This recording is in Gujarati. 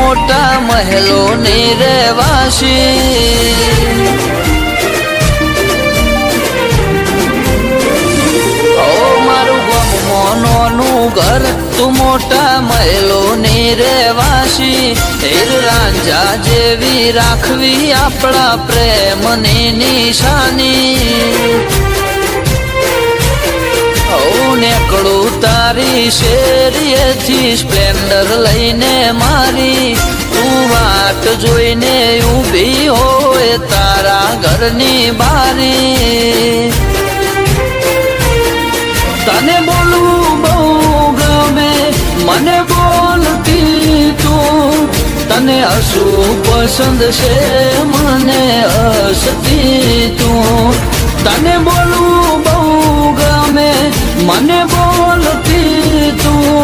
મોટા મહેલોની રહેવાસી મોનોનું ઘર તું મોટા મહેલોની રહેવાસી હીર રાંઝા જેવી રાખવી આપણા પ્રેમની નિશાની નેકળું તારી શેરીએથી સ્પ્લેન્ડર લઈને મારી તું વાટ જોઈને ઊભી હોય તારા ઘરની બારી તને બોલવું બહુ ગમે મને બોલતી તું તને હસવું પસંદ છે મને હસતી તું તને બોલવું બહુ ગમે મને બોલતી તું